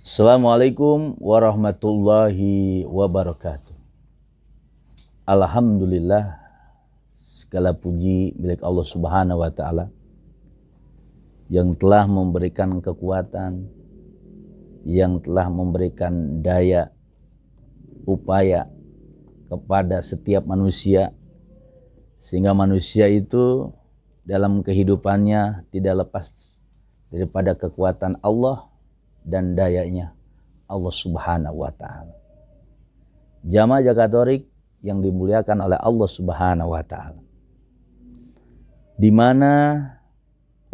Assalamualaikum warahmatullahi wabarakatuh. Alhamdulillah, segala puji milik Allah Subhanahu wa Ta'ala yang telah memberikan kekuatan, yang telah memberikan daya upaya kepada setiap manusia, sehingga manusia itu dalam kehidupannya tidak lepas daripada kekuatan Allah dan dayanya Allah Subhanahu wa Ta'ala. Jamaah Zakatorik yang dimuliakan oleh Allah Subhanahu wa Ta'ala, di mana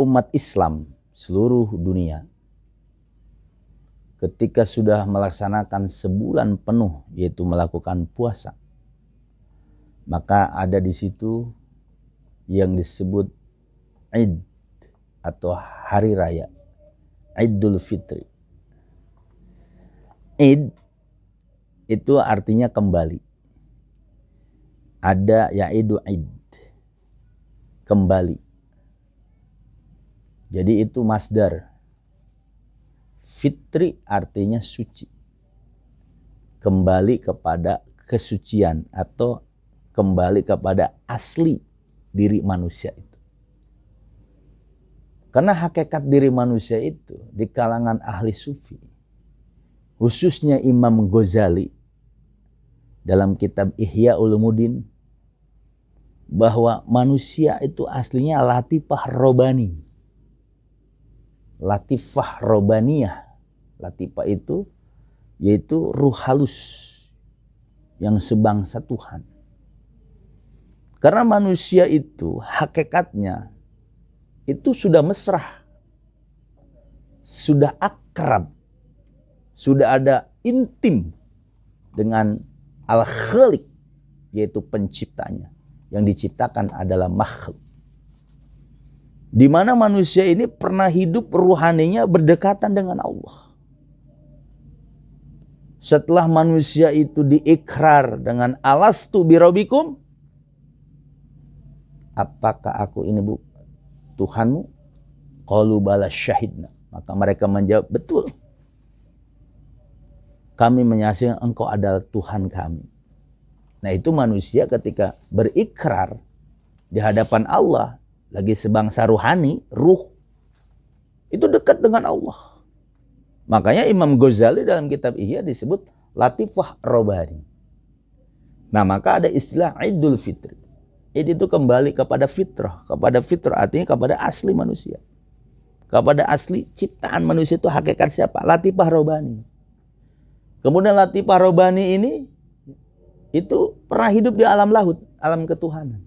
umat Islam seluruh dunia ketika sudah melaksanakan sebulan penuh, yaitu melakukan puasa, maka ada di situ yang disebut Id atau hari raya Idul Fitri. Id itu artinya kembali. Ada ya'idu id, kembali. Jadi itu masdar. Fitri artinya suci. Kembali kepada kesucian atau kembali kepada asli diri manusia itu. Karena hakikat diri manusia itu di kalangan ahli sufi, khususnya Imam Ghazali dalam kitab Ihya Ulumuddin, bahwa manusia itu aslinya latifah robani. Latifah robaniyah. Latifah itu yaitu ruh halus yang sebangsa Tuhan. Karena manusia itu hakikatnya itu sudah mesra, sudah akrab, sudah ada intim dengan Al-Khaliq, yaitu penciptanya. Yang diciptakan adalah makhluk. Di mana manusia ini pernah hidup ruhaninya berdekatan dengan Allah. Setelah manusia itu diikrar dengan alastu birabbikum, apakah aku ini Tuhanmu? Qalu bala syahidna. Maka mereka menjawab, betul. Kami menyaksikan engkau adalah Tuhan kami. Nah, itu manusia ketika berikrar di hadapan Allah, lagi sebangsa ruhani, ruh, itu dekat dengan Allah. Makanya Imam Ghazali dalam kitab Ihya disebut latifah robani. Nah, maka ada istilah Idul Fitri. Itu kembali kepada fitrah. Kepada fitrah artinya kepada asli manusia. Kepada asli ciptaan manusia itu hakikat siapa? Latifah robani. Kemudian latifah robani ini itu pernah hidup di alam lahut, alam ketuhanan.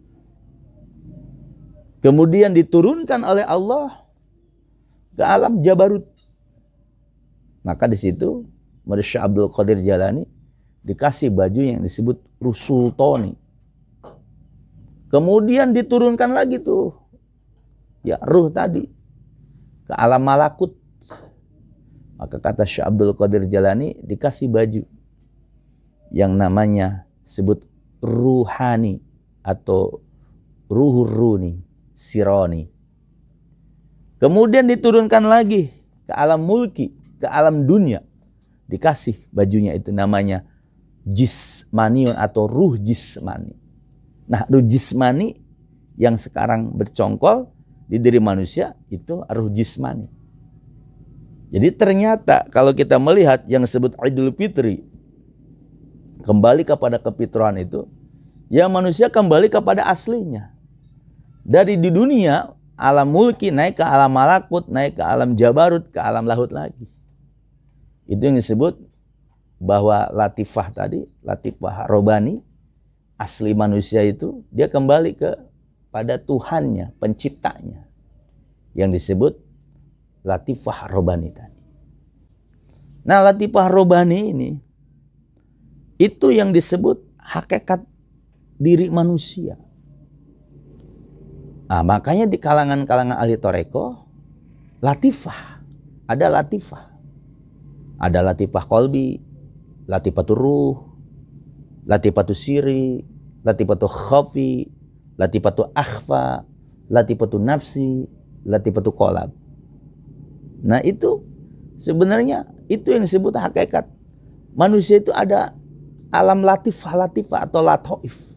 Kemudian diturunkan oleh Allah ke alam Jabarut. Maka di situ Syekh Abdul Qadir Jalani dikasih baju yang disebut Ruh Sultani. Kemudian diturunkan lagi tuh ya ruh tadi ke alam malakut. Maka kata Syekh Abdul Qadir Jalani dikasih baju yang namanya sebut ruhani atau ruhur runi sironi. Kemudian diturunkan lagi ke alam mulki, ke alam dunia. Dikasih bajunya itu namanya jismaniun atau ruh jismani. Nah, ruh jismani yang sekarang bercongkol di diri manusia itu ruh jismani. Jadi ternyata kalau kita melihat yang disebut Idul Fitri, kembali kepada kefitrahan itu, ya manusia kembali kepada aslinya. Dari di dunia, alam mulki naik ke alam malakut, naik ke alam jabarut, ke alam lahut lagi. Itu yang disebut bahwa latifah tadi, latifah robani, asli manusia itu, dia kembali pada Tuhannya, penciptanya. Yang disebut latifah robani tadi. Nah, latifah robani ini itu yang disebut hakikat diri manusia. Nah, makanya di kalangan ahli toreko latifah, ada latifah. Ada latifah kolbi, latifatul ruh, latifatul siri, latifatul khafi, latifatul akhfa, latifatul nafsi, latifatul qalb. Nah, itu sebenarnya Itu yang disebut hakikat. Manusia itu ada alam latifah atau latoif.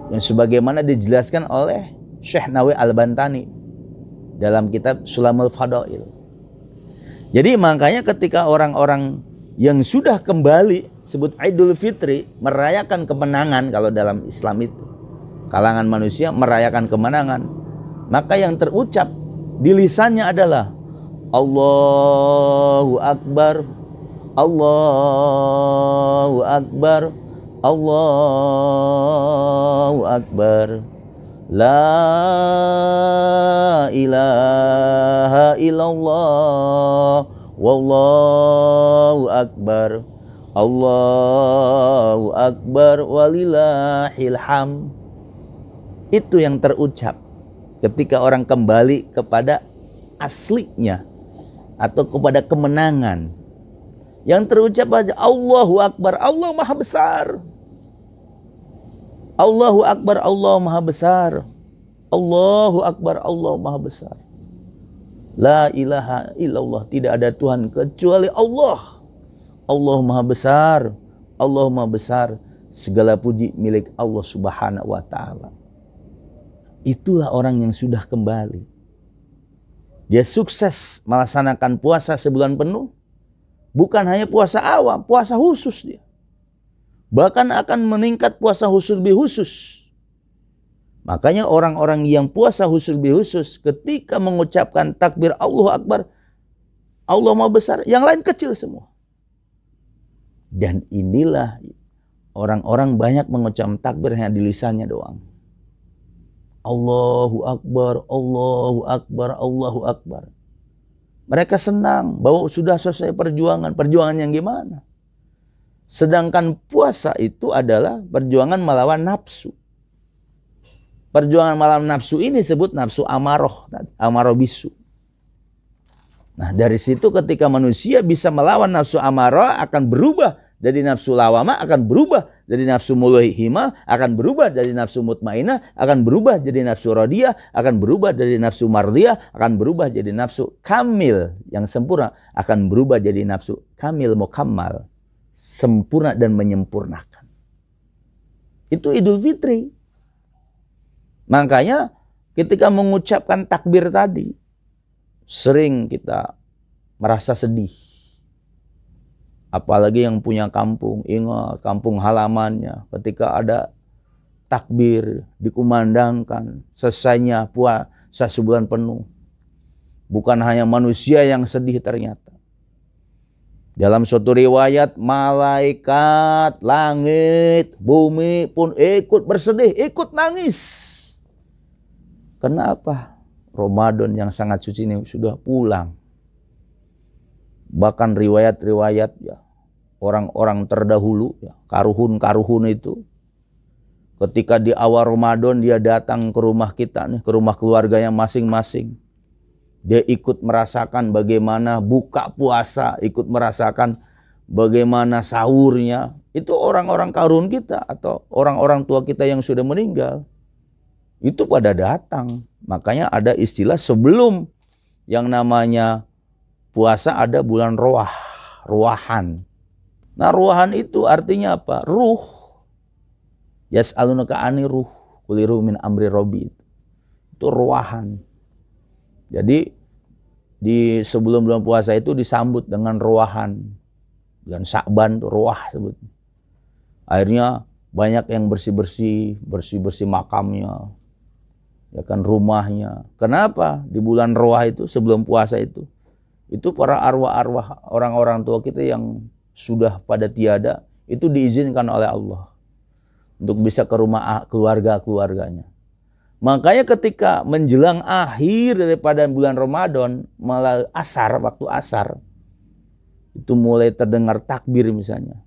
Yang sebagaimana dijelaskan oleh Syekh Nawawi Al-Bantani dalam kitab Sulamul Fadail. Jadi makanya ketika orang-orang yang sudah kembali, sebut Idul Fitri, merayakan kemenangan, kalau dalam Islam itu kalangan manusia merayakan kemenangan, maka yang terucap di lisannya adalah Allahu Akbar, Allahu Akbar, Allahu Akbar, La ilaha illallah, Wallahu Akbar, Allahu Akbar, walillahil hamd. Itu yang terucap ketika orang kembali kepada aslinya atau kepada kemenangan. Yang terucap aja Allahu Akbar, Allah Maha Besar. Allahu Akbar, Allah Maha Besar. Allahu Akbar, Allah Maha Besar. La ilaha illallah, tidak ada Tuhan kecuali Allah. Allah Maha Besar. Allah Maha Besar. Segala puji milik Allah Subhanahu wa Ta'ala. Itulah orang yang sudah kembali. Dia sukses melaksanakan puasa sebulan penuh. Bukan hanya puasa awam, puasa khusus dia. Bahkan akan meningkat puasa khusus lebih khusus. Makanya orang-orang yang puasa khusus lebih khusus, ketika mengucapkan takbir Allahu Akbar, Allah Maha Besar, yang lain kecil semua. Dan inilah orang-orang banyak mengucapkan takbir hanya di lisannya doang. Allahu Akbar, Allahu Akbar, Allahu Akbar. Mereka senang bahwa sudah selesai perjuangan. Perjuangan yang gimana? Sedangkan puasa itu adalah perjuangan melawan nafsu. Perjuangan melawan nafsu ini disebut nafsu amaroh, amaroh bisu. Nah dari situ ketika manusia bisa melawan nafsu amaroh, akan berubah dari nafsu lawamah, akan berubah dari nafsu mulhimah, akan berubah dari nafsu mutmainah, akan berubah jadi nafsu radiyah, akan berubah dari nafsu mardiyah, akan berubah jadi nafsu kamil yang sempurna, akan berubah jadi nafsu kamil mukammal, sempurna dan menyempurnakan. Itu Idul Fitri. Makanya ketika mengucapkan takbir tadi, sering kita merasa sedih. Apalagi yang punya kampung, ingat kampung halamannya. Ketika ada takbir dikumandangkan, selesainya puasa sebulan penuh. Bukan hanya manusia yang sedih ternyata. Dalam suatu riwayat, malaikat, langit, bumi pun ikut bersedih, ikut nangis. Kenapa? Ramadan yang sangat suci ini sudah pulang. Bahkan riwayat-riwayat ya, orang-orang terdahulu, ya, karuhun itu, ketika di awal Ramadan dia datang ke rumah kita nih, ke rumah keluarganya masing-masing. Dia ikut merasakan bagaimana buka puasa, ikut merasakan bagaimana sahurnya. Itu orang-orang karun kita atau orang-orang tua kita yang sudah meninggal. Itu pada datang. Makanya ada istilah sebelum yang namanya puasa ada bulan ruahan. Nah ruahan itu artinya apa? Ruh. Yas'alunaka 'anir ruh, qul ruh min amri rabbi. Itu ruahan. Jadi di sebelum bulan puasa itu disambut dengan ruahan. Bulan Sya'ban itu ruah sebutnya. Akhirnya banyak yang bersih-bersih makamnya. Ya kan rumahnya. Kenapa? Di bulan ruah itu sebelum puasa itu para arwah-arwah orang-orang tua kita yang sudah pada tiada itu diizinkan oleh Allah untuk bisa ke rumah keluarga-keluarganya. Makanya ketika menjelang akhir daripada bulan Ramadan, malah waktu asar, itu mulai terdengar takbir misalnya.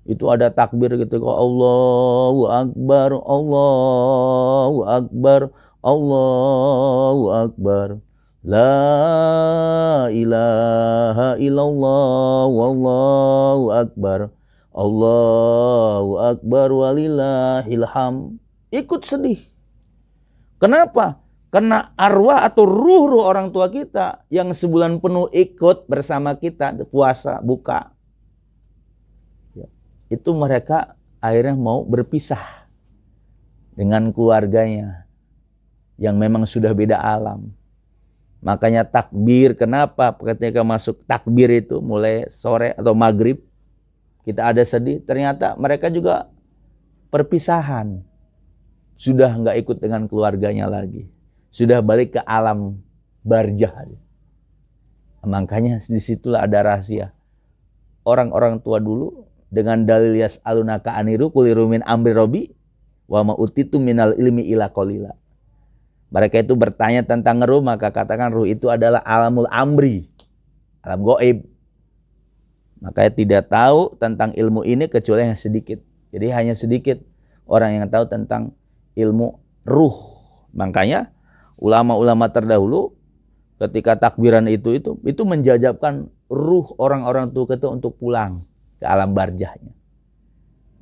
Itu ada takbir gitu, Allahu Akbar, Allahu Akbar, Allahu Akbar. La ilaha illallah, Wallahu Akbar, Allahu Akbar, walillahil hamd. Ikut sedih. Kenapa? Karena arwah atau ruh-ruh orang tua kita yang sebulan penuh ikut bersama kita puasa, buka. Itu mereka akhirnya mau berpisah dengan keluarganya yang memang sudah beda alam. Makanya takbir, kenapa ketika masuk takbir itu mulai sore atau maghrib kita ada sedih, ternyata mereka juga perpisahan. Sudah nggak ikut dengan keluarganya lagi. Sudah balik ke alam barzah. Makanya disitulah ada rahasia. Orang-orang tua dulu dengan dalil yas'alunaka aniru kuliru min amri robi wa ma utitu minal ilmi ila qalila. Mereka itu bertanya tentang ruh, maka katakan ruh itu adalah alamul amri, alam gaib. Makanya tidak tahu tentang ilmu ini kecuali yang sedikit. Jadi hanya sedikit orang yang tahu tentang ilmu ruh. Makanya ulama-ulama terdahulu ketika takbiran itu menjajabkan ruh orang-orang tua itu untuk pulang ke alam barzahnya.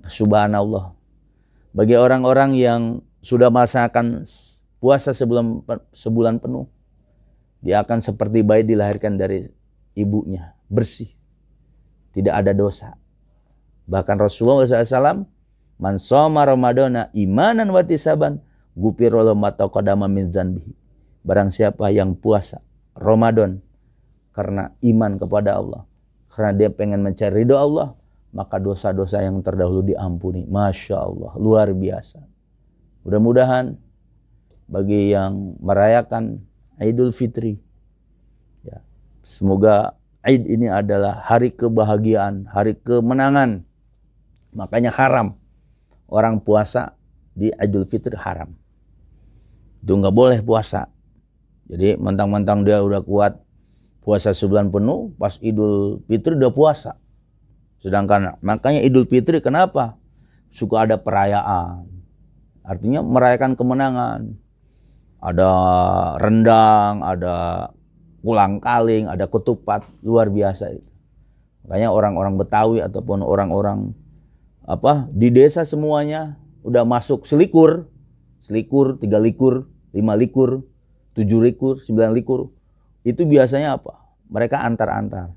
Subhanallah. Bagi orang-orang yang sudah melaksanakan puasa sebulan penuh, dia akan seperti bayi dilahirkan dari ibunya, bersih, tidak ada dosa. Bahkan Rasulullah SAW, man shoma ramadana imanan wa ihtisaban ghufira lahu ma taqaddama min dzanbihi. Barang siapa yang puasa Ramadan karena iman kepada Allah, karena dia pengen mencari ridho Allah, maka dosa-dosa yang terdahulu diampuni. Masya Allah, luar biasa. Mudah-mudahan bagi yang merayakan Idul Fitri, ya, semoga Id ini adalah hari kebahagiaan, hari kemenangan. Makanya haram orang puasa di Idul Fitri, haram. Itu nggak boleh puasa. Jadi mentang-mentang dia udah kuat puasa sebulan penuh, pas Idul Fitri udah puasa. Sedangkan makanya Idul Fitri kenapa? Suka ada perayaan. Artinya merayakan kemenangan. Ada rendang, ada ulang kaling, ada ketupat, luar biasa itu. Makanya orang-orang Betawi ataupun orang-orang di desa semuanya udah masuk selikur, 3 likur, 5 likur, 7 likur, 9 likur. Itu biasanya apa? Mereka antar-antar.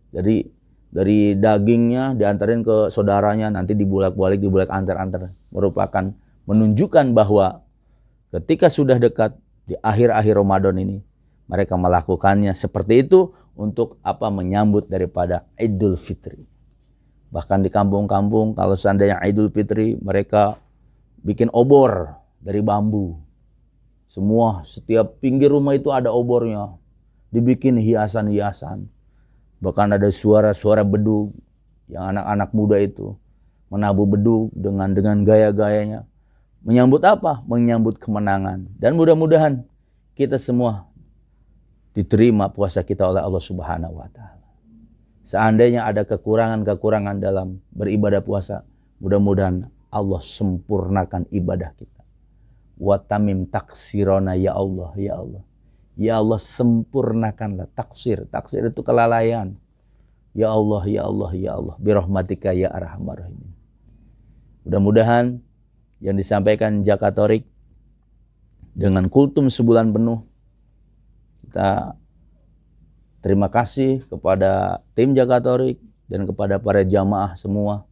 Jadi dari dagingnya diantarin ke saudaranya, nanti dibulak-balik, antar-antar. Merupakan menunjukkan bahwa ketika sudah dekat di akhir-akhir Ramadan ini, mereka melakukannya seperti itu untuk menyambut daripada Idul Fitri. Bahkan di kampung-kampung kalau seandainya Idul Fitri, mereka bikin obor dari bambu. Semua setiap pinggir rumah itu ada obornya. Dibikin hiasan-hiasan. Bahkan ada suara-suara bedug yang anak-anak muda itu menabuh bedug dengan gaya-gayanya. Menyambut apa? Menyambut kemenangan. Dan mudah-mudahan kita semua diterima puasa kita oleh Allah Subhanahu wa taala. Seandainya ada kekurangan-kekurangan dalam beribadah puasa, mudah-mudahan Allah sempurnakan ibadah kita. Wa tamim taksirona ya Allah, ya Allah. Ya Allah, sempurnakanlah taksir. Taksir itu kelalaian. Ya Allah, ya Allah, ya Allah. Birahmatika ya arhamar rahimin. Mudah-mudahan yang disampaikan Jakatorik dengan kultum sebulan penuh, kita terima kasih kepada tim Jakatorik dan kepada para jamaah semua.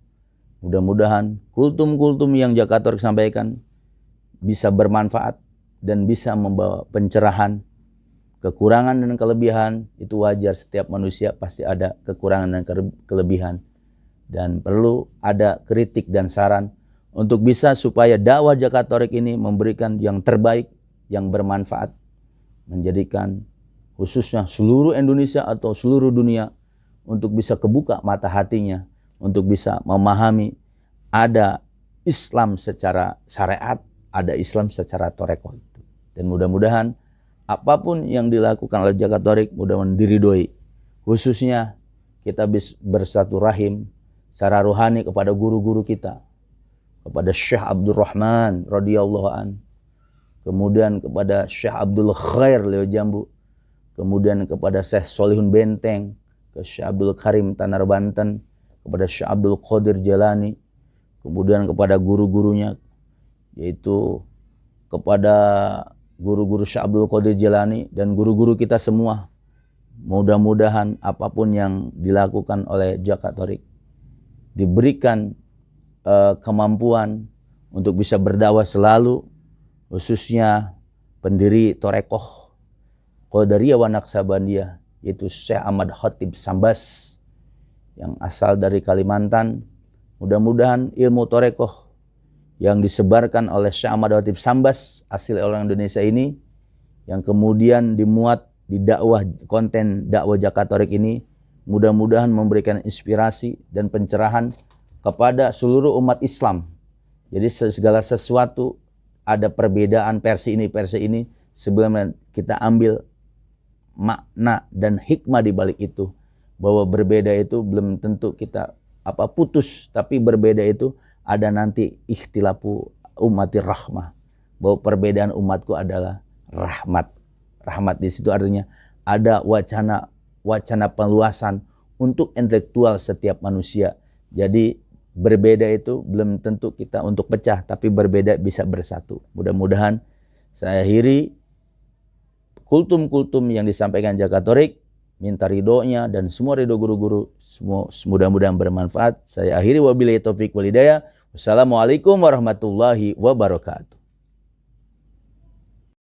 Mudah-mudahan kultum-kultum yang Jakatorik sampaikan bisa bermanfaat dan bisa membawa pencerahan. Kekurangan dan kelebihan itu wajar, setiap manusia pasti ada kekurangan dan kelebihan. Dan perlu ada kritik dan saran untuk bisa supaya dakwah Jakatorik ini memberikan yang terbaik, yang bermanfaat, menjadikan khususnya seluruh Indonesia atau seluruh dunia untuk bisa kebuka mata hatinya, untuk bisa memahami ada Islam secara syariat, ada Islam secara torekoh. Dan mudah-mudahan apapun yang dilakukan oleh Jakatorik mudah-mudahan diridhoi. Khususnya kita bersatu rahim secara rohani kepada guru-guru kita, kepada Syekh Abdul Rahman radhiyallahu an, kemudian kepada Syekh Abdul Khair Leo Jambu, kemudian kepada Syekh Solihun Benteng, ke Syekh Abdul Karim Tanar Banten, kepada Syekh Abdul Qadir Jalani, kemudian kepada guru-gurunya, yaitu kepada guru-guru Syekh Abdul Qadir Jailani dan guru-guru kita semua. Mudah-mudahan apapun yang dilakukan oleh Jakat Thoriq diberikan kemampuan untuk bisa berdakwah selalu, khususnya pendiri Torekoh Qadariyah wa Naqsabandiyah, yaitu Syekh Ahmad Khatib Sambas yang asal dari Kalimantan. Mudah-mudahan ilmu Torekoh yang disebarkan oleh Syekh Ahmad Khatib Sambas asli orang Indonesia ini, yang kemudian dimuat di dakwah, konten dakwah Jakat Thoriq ini, mudah-mudahan memberikan inspirasi dan pencerahan kepada seluruh umat Islam. Jadi segala sesuatu ada perbedaan versi ini, sebelum kita ambil makna dan hikmah di balik itu, bahwa berbeda itu belum tentu kita putus, tapi berbeda itu ada nanti ikhtilafu ummatir rahmah, bahwa perbedaan umatku adalah rahmat. Rahmat di situ artinya ada wacana peluasan untuk intelektual setiap manusia. Jadi berbeda itu belum tentu kita untuk pecah, tapi berbeda bisa bersatu. Mudah-mudahan saya akhiri kultum-kultum yang disampaikan Jakat Thoriq, minta ridhonya dan semua ridho guru-guru, semua mudah-mudahan bermanfaat. Saya akhiri wabillahi taufik wal hidayah. Wassalamualaikum warahmatullahi wabarakatuh.